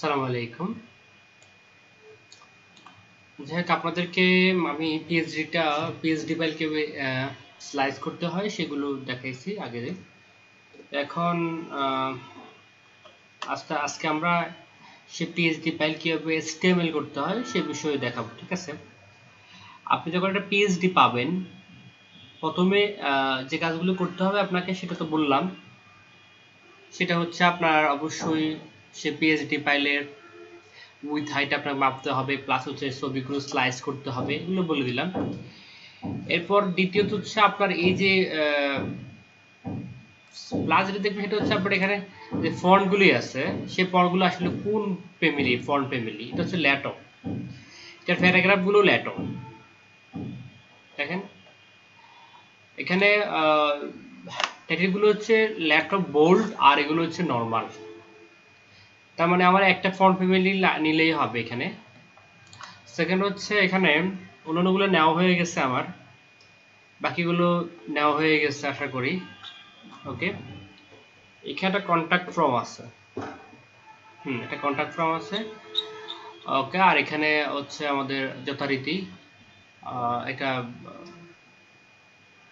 আসসালামু আলাইকুম। যাই হোক আপনাদেরকে আমি পিএইচডি ফাইল কিভাবে স্লাইস করতে হয় সেগুলো দেখাইছি আগে। এখন আজকে আমরা সে পিএইচডি ফাইল কিভাবে এচটিএমএল করতে হয় সে বিষয়ে দেখাবো, ঠিক আছে? আপনি যখন একটা পিএইচডি পাবেন প্রথমে যে কাজগুলো করতে হবে আপনাকে সেটা তো বললাম। সেটা হচ্ছে আপনার অবশ্যই সে পিএইচডি ফাইলের উইথ হাইট আপনাকে মাপতে হবে, প্লাস হচ্ছে ছবিগুলো স্লাইস করতে হবে, এগুলো বলে দিলাম। এরপর দ্বিতীয়ত হচ্ছে আপনার এই যে প্লাস যেটা দেখবেন সেটা হচ্ছে আপনার এখানে যে ফন্টগুলি আছে সেই ফন্টগুলো আসলে কোন ফ্যামিলি, ফন্ট ফ্যামিলি, এটা হচ্ছে ল্যাটো, এটার প্যারাগ্রাফগুলো ল্যাটো। দেখেন এখানে টাইটেলগুলো হচ্ছে ল্যাটো বোল্ড আর এগুলো হচ্ছে নর্মাল। তার মানে আমার একটা ফন্ট ফ্যামিলি নিলেই হবে এখানে। সেকেন্ড হচ্ছে এখানে অন্যান্যগুলো নেওয়া হয়ে গেছে, আমার বাকিগুলো নেওয়া হয়ে গেছে আশা করি। ওকে, এখানে একটা কন্ট্যাক্ট ফর্ম আছে, একটা কন্ট্যাক্ট ফর্ম আছে। ওকে, আর এখানে হচ্ছে আমাদের যথারীতি একটা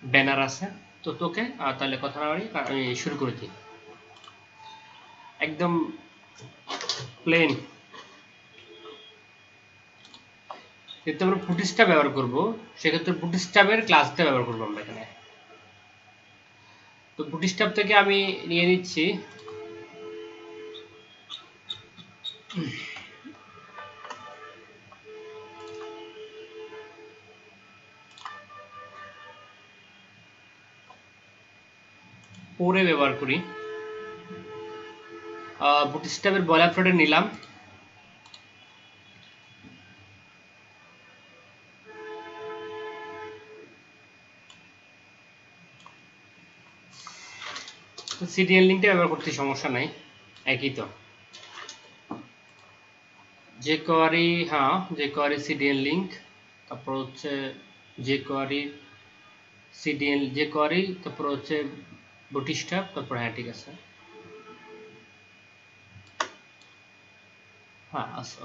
ব্যানার আছে। তো তোকে তাহলে কথা না বাড়ি আমি শুরু করে দিই। একদম প্লেন, যেহেতু আমরা বুটস্ট্র্যাপ ব্যবহার করব সেক্ষেত্রে বুটস্ট্র্যাপের ক্লাসটা ব্যবহার করবো আমরা এখানে। তো বুটস্ট্র্যাপ থেকে আমি নিয়ে নিচ্ছি পরে ব্যবহার করি। বুটস্ট্র্যাপের বয়লারপ্লেট নিলাম। সিডিএল লিঙ্কটা ব্যবহার করতে সমস্যা নাই, একই তো। যে কোয়ারি সিডিএল লিঙ্ক, তারপর হচ্ছে যে কোয়ারি তারপর হচ্ছে বুটস্ট্র্যাপ, তারপর ঠিক আছে,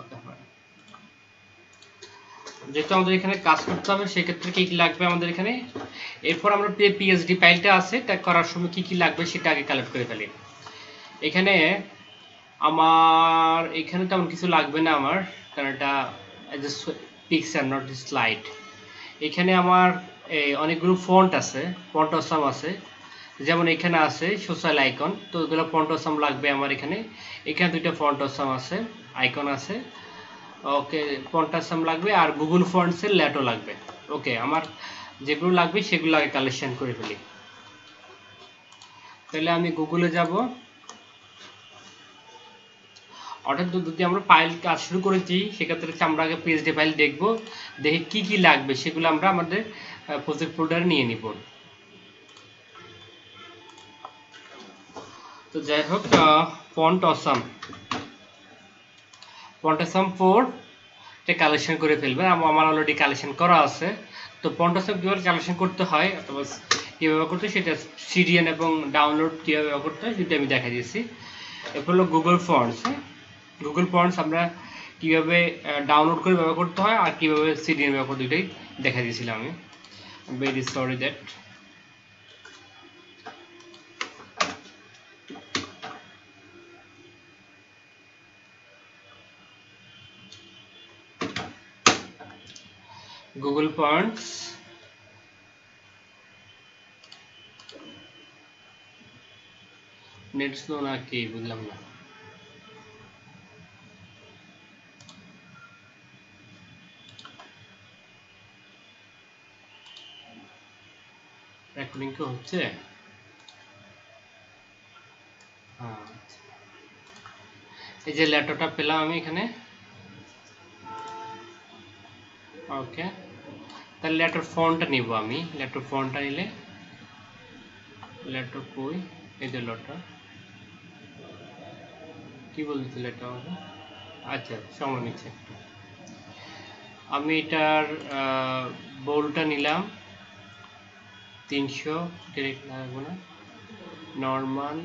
ওকে। যেহেতু আমাদের এখানে কাজ করতে হবে সেক্ষেত্রে কি কি লাগবে আমাদের এখানে, এরপর আমরা পিএইচডি ফাইলটা আছে তা করার সময় কি কি লাগবে সেটা আগে কালেক্ট করে ফেলি। এখানে আমার এখানে তেমন কিছু লাগবে না আমার, কারণ এটা পিকচার নট স্লাইড। এখানে আমার অনেকগুলো ফন্ট আছে, ফন্ট অসাম আছে, যেমন এখানে আছে সোশ্যাল আইকন, তো ওগুলো ফন্ট অসাম লাগবে আমার এখানে। এখানে দুইটা ফন্ট অসাম আছে, আইকন আছে। ওকে, ফন্ট অসাম লাগবে আর গুগল ফন্টসের ল্যাটো লাগবে। ওকে, আমার যেগুলো লাগবে সেগুলো আগে কালেকশন করে ফেলি। তাহলে আমি গুগলে যাব। অর্থাৎ যদি আমরা ফাইল কাজ শুরু করেছি সেক্ষেত্রে আমরা আগে পিএইচডি ফাইল দেখব, দেখে কি কি লাগবে সেগুলো আমরা আমাদের প্রজেক্ট ফোল্ডারে নিয়ে নিব। তো যাই হোক, ফন্ট অসাম 4 এটা কালেকশন করে ফেলবেন। আমার অলরেডি কালেকশন করা আছে। তো ফন্ট অসাম কীভাবে কালেকশন করতে হয় অথবা কীভাবে করতে হয় সেটা সিডিএন এবং ডাউনলোড কীভাবে ব্যবহার করতে হয় সেটা আমি দেখা দিয়েছি। এরপর হলো গুগল ফন্টস। গুগল ফন্টস আমরা কীভাবে ডাউনলোড করে ব্যবহার করতে হয় আর কীভাবে সিডিএন ব্যবহার করতে, দুইটাই দেখা দিয়েছিলাম আমি। Very sorry that. Google fonts, net slow না কি বুঝলাম না। রেকর্ডিং কি হচ্ছে? এই যে ল্যাপটপটা পেলাম আমি এখানে। ওকে, তাহলে ল্যাপটপ ফন্টটা নিব আমি। ল্যাপটপ ফন্টটা নিলে ল্যাপটপ কই, এই যে ল্যাপটপ কি বলতেছিল এটা আমাকে। আচ্ছা, সময় নিচ্ছে একটু। আমি এটার বোল্ডটা নিলাম 300, ডিরেক্ট লাগবো না, নর্মাল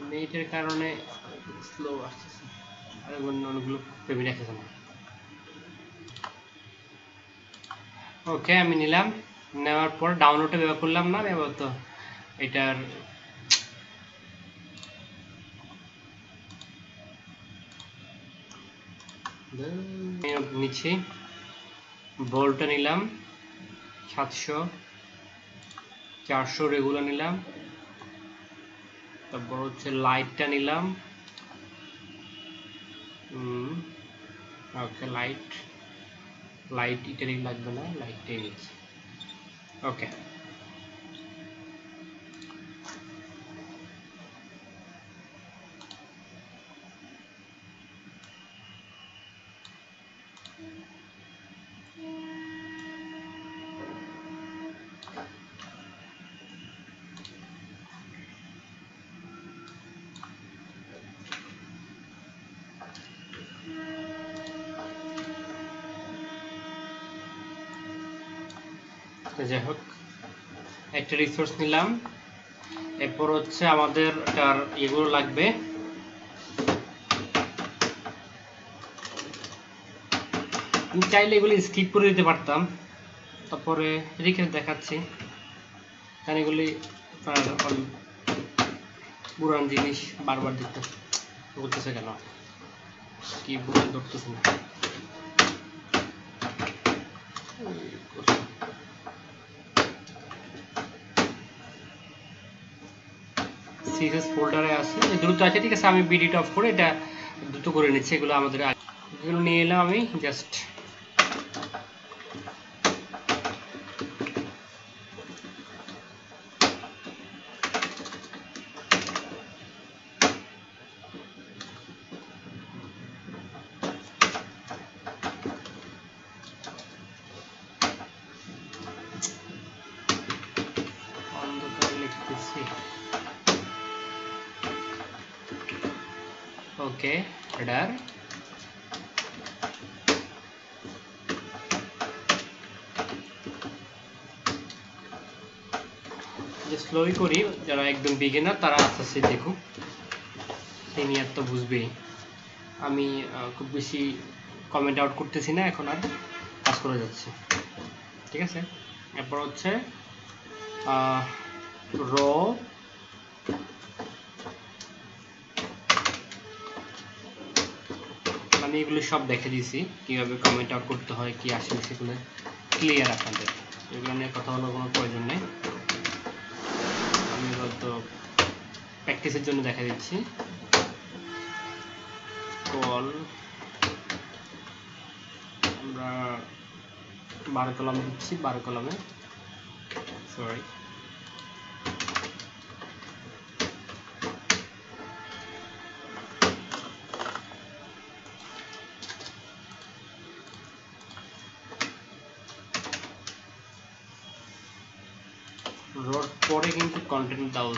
নেটের কারণে স্লো আসছে আর অনেকগুলো পেমেন্ট আসছে না ওকে আমি নিলাম নেওয়ার পর ডাউনলোডে ব্যবহার করলাম না ব্যবহার তো এটার নিচ্ছি ভোল্টটা নিলাম 700 400 রেগুলার নিলাম তারপর হচ্ছে লাইটটা নিলাম ওকে লাইট ইটালিক লাগবে না লাইটটাই নিচ্ছি ওকে যাই হোক একটা রিসোর্স নিলাম এরপর হচ্ছে আমাদের তার এগুলো লাগবে আমি চাইলে এগুলো স্কিপ করে দিতে পারতাম তারপরে রেখে দেখাচ্ছি কারণ এগুলি পুরান জিনিস বারবার দেখতে বলতেছে কেন কি বুঝে ধরতেছে না সিএসএস ফোল্ডারে আছে দ্রুত আছে ঠিক আছে আমি বিডিটা অফ করে এটা দ্রুত করে নিচ্ছি এগুলো আমাদের এগুলো নিয়ে এলাম আমি জাস্ট ওকে হেডার যে স্লোই করি যারা একদম বিগিনার তারা আস্তে আস্তে দেখুক সিনিয়র তো বুঝবেই আমি খুব বেশি কমেন্ট আউট করতেছি না এখন আর কাজ করে যাচ্ছে ঠিক আছে এরপর হচ্ছে র আমি এগুলো সব দেখে দিয়েছি কিভাবে কমেন্ট আউট করতে হয় কি আসে সেগুলো ক্লিয়ার আপনাদের এগুলো নিয়ে কথা বলার কোনো প্রয়োজন নেই আমি হয়তো প্র্যাকটিসের জন্য দেখা দিচ্ছি কল আমরা 12 কলাম দিচ্ছি 12 কলামে সরি রোড পরে কিন্তু কন্টেন্ট দাও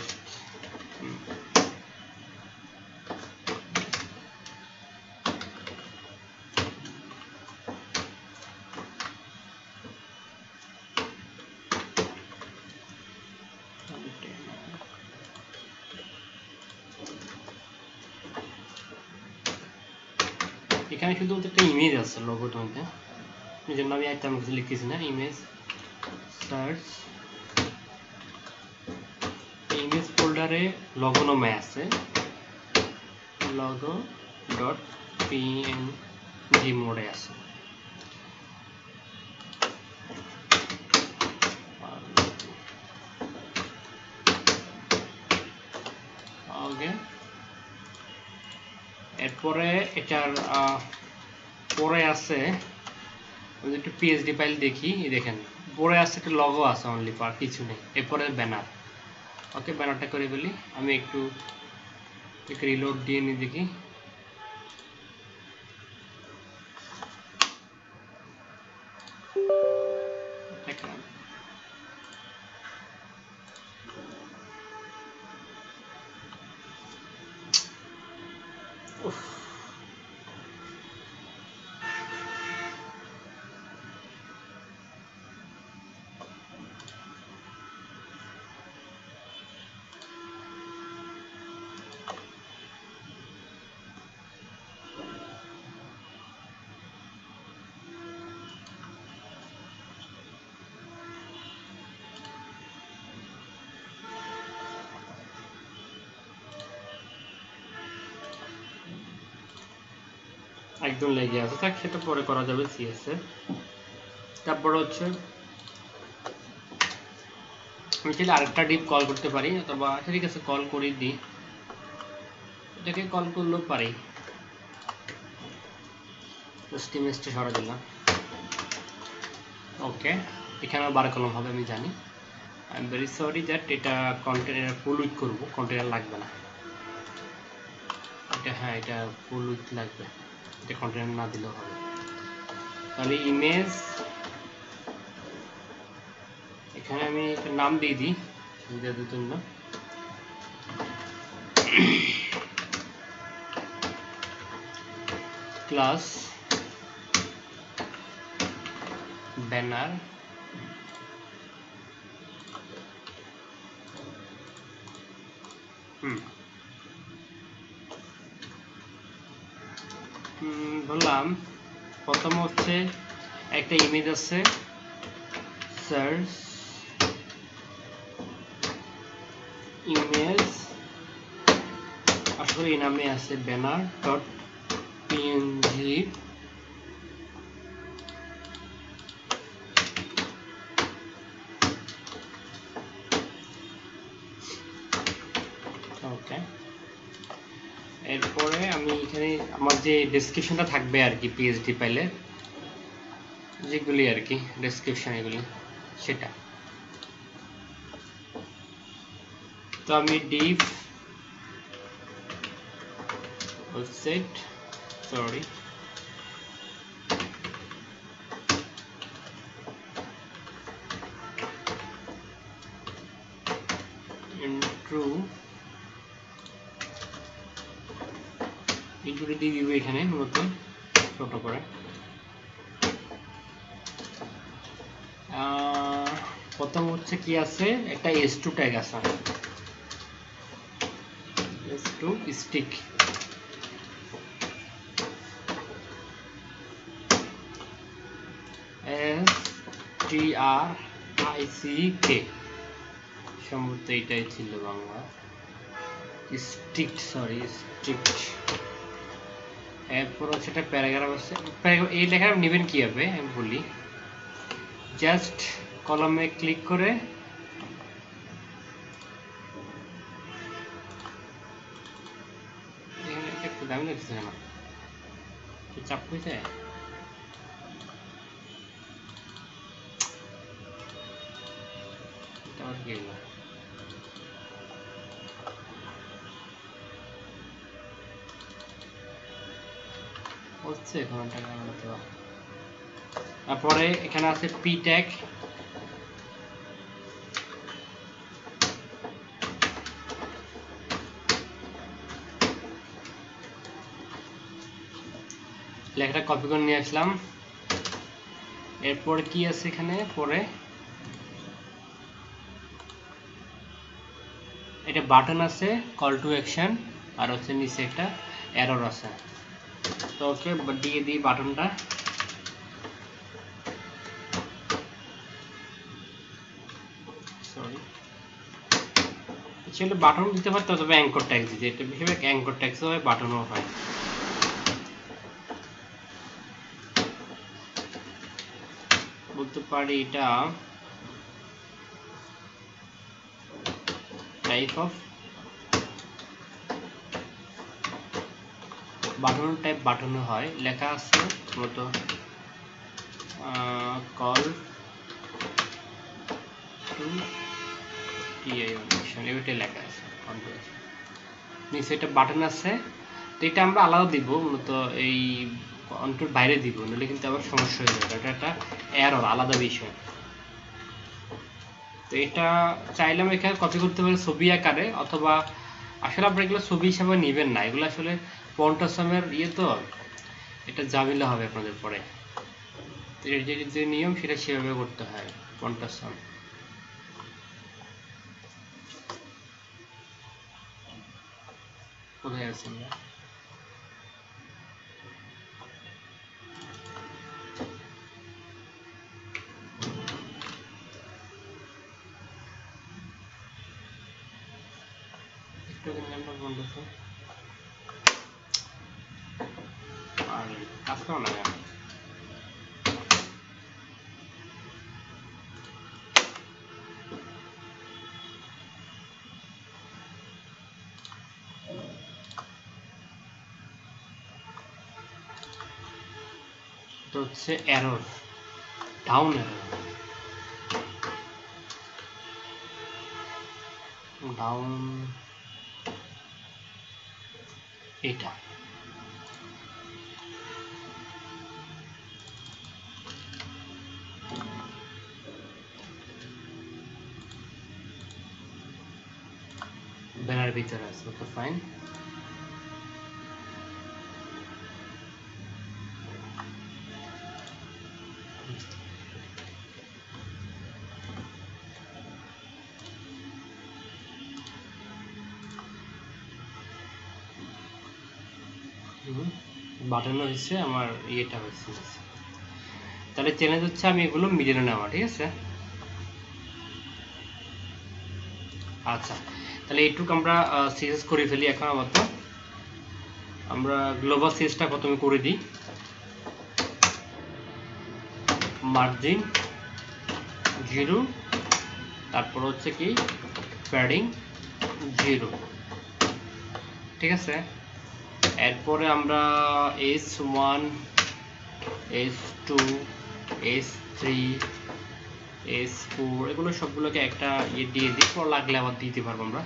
এখানে শুধু একটা ইমেজ আছে লোগোর মধ্যে এই জন্য আমি একদম কিছু লিখতেছি না ইমেজ সার্চ ইমেজ ফোল্ডারে লগো নামে আছে লগো ডট পিএনজি মোডে আছে ওকে এরপরে এটার পরে আছে একটু পিএসডি ফাইল দেখি দেখেন পরে আছে একটা লগো আছে অনলি পার কিছু নেই এরপরে ব্যানার ওকে ব্যানারটা করে বলি আমি একটু রিলোড দিয়ে নিই দেখি একদম লেগে আছে, থাক সেটা পরে করা যাবে সিএস এ। তারপর হচ্ছে আমি চাইলে আরেকটা ডিপ কল করতে পারি, অথবা ঠিক আছে কল করে দিই, এটাকে কল করলেও পারি। জাস্ট ইমেজটা সরা দিলাম। ওকে, এখানে বার কলম হবে আমি জানি। I am very sorry that এটা কন্টেনার ফুল উইথ করবো, কন্টেনার লাগবে না এটা। হ্যাঁ, এটা ফুল উইথ লাগবে, এটা কন্টেনার না দিলেও হবে। তাহলে ইমেজ এখানে আমি একটা নাম দিয়ে দিই সুবিধার জন্য। ক্লাস ব্যানার বললাম প্রথম হচ্ছে একটা ইমেজ আছে, সার্চ ইমেজ, আসলে এই নামে আছে ব্যানার ডট পিএনজি। ওকে, এরপরে আমি এখানে আমার যে ডেসক্রিপশনটা থাকবে আর কি পিএইচডি ফাইলে যেগুলি আর কি ডেসক্রিপশন এগুলি সেটা। তো আমি ডিভ ওয়েবসাইট সরি ইন্ট্রো ইন্ট্রোটি দিয়ে দিব এখানে মূলত ছোট করে। প্রথম হচ্ছে কি আছে, একটা s2 ট্যাগ আছে, s2 স্টিক STRICK সম্ভবত এটাই ছিল বাংলা, স্ট্রিক্ট সরি স্ট্রিক্ট। এরপর হচ্ছে একটা প্যারাগ্রাফ আছে, এই লেখা নেবেন কিভাবে আমি বলি। জাস্ট কলমে ক্লিক করে একটু দামি লাগছে না, চাপ হয়েছে হচ্ছে এখন টাকা। তারপরে এখানে আছে পি ট্যাগ, লেখাটা কপি করে নিয়ে আসলাম। এরপরে কি আছে এখানে, পরে এটা বাটন আছে কল টু অ্যাকশন, আর হচ্ছে নিচে একটা এরর আছে। তো ওকে দিয়ে দিই বাটনটা। সরি, আসলে বাটন দিতে পারতো, তবে অ্যাঙ্কর ট্যাগ দিতে, এটা বেশিরভাগ অ্যাঙ্কর ট্যাগও হয়, বাটনও হয়। বলতে পারি এটা টাইপ অফ বাটন, টাইপ বাটনও হয়, লেখা আছে মতো কল টু টিআই অপশন, এটাই লেখা আছে। নিচে একটা বাটন আছে, তো এটা আমরা আলাদা দিব মূলত, এই কন্ট্রোল বাইরে দিব, নাহলে কিন্তু আবার সমস্যা হয়ে যাবে, এটা একটা এরর আলাদা বিষয়। তো এটা চাইলাম এখানে কপি করতে পারি ছবি আকারে, অথবা আসলে আপনারা এগুলো ছবি হিসাবে নেবেন না, এগুলো আসলে পন্টাসামের তো এটা ঝামেলা হবে আপনাদের পরে। তো এর যে নিয়ম সেটা সেভাবে করতে হয়। পন্টাসাম কোথায় আছে আমরা, একটু নামটা পন্টাসাম আর আসলো না কেন? তো হচ্ছে এরর, ডাউন এরর, ডাউন এটা ব্যানার ভিতরে আছে। Okay fine. বাটনও হয়েছে, আমার ইয়েটা হয়েছে। তাহলে চ্যালেঞ্জ হচ্ছে আমি এগুলো মিডিলে নেওয়া, ঠিক আছে? আচ্ছা, তাহলে এইটুকু আমরা সিএস করে ফেলি। এখন আপাতত আমরা গ্লোবাল সিএসটা প্রথমে করে দিই। মার্জিন 0, তারপর হচ্ছে কি প্যাডিং 0, ঠিক আছে? এরপরে আমরা S1, S2, S3, S4 এগুলো সবগুলোকে একটা ইয়ে দিয়ে দিই, পর লাগলে আবার দিতে পারবো আমরা।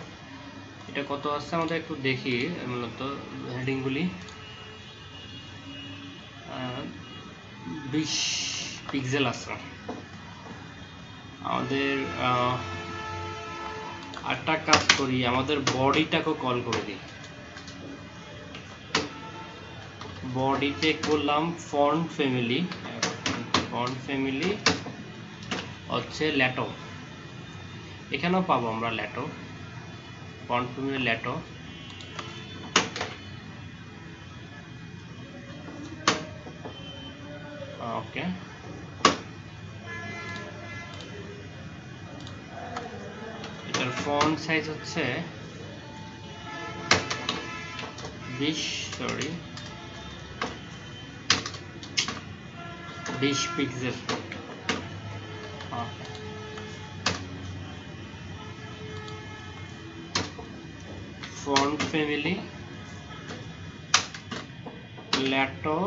এটা কত আছে আমাদের একটু দেখি। মূলত হেডিংগুলি 20 পিক্সেল আছে আমাদের। আরেকটা কাজ করি, আমাদের বডিটাকে কল করে দিই। বডিতে করলাম ফন্ট ফ্যামিলি, ফন্ট ফ্যামিলি হচ্ছে ল্যাটো, এখানেও পাবো আমরা ল্যাটো, ফন্ট ফ্যামিলি ল্যাটো। ওকে, এটার ফন্ট সাইজ হচ্ছে 20 পিক্সেল। Font family Lato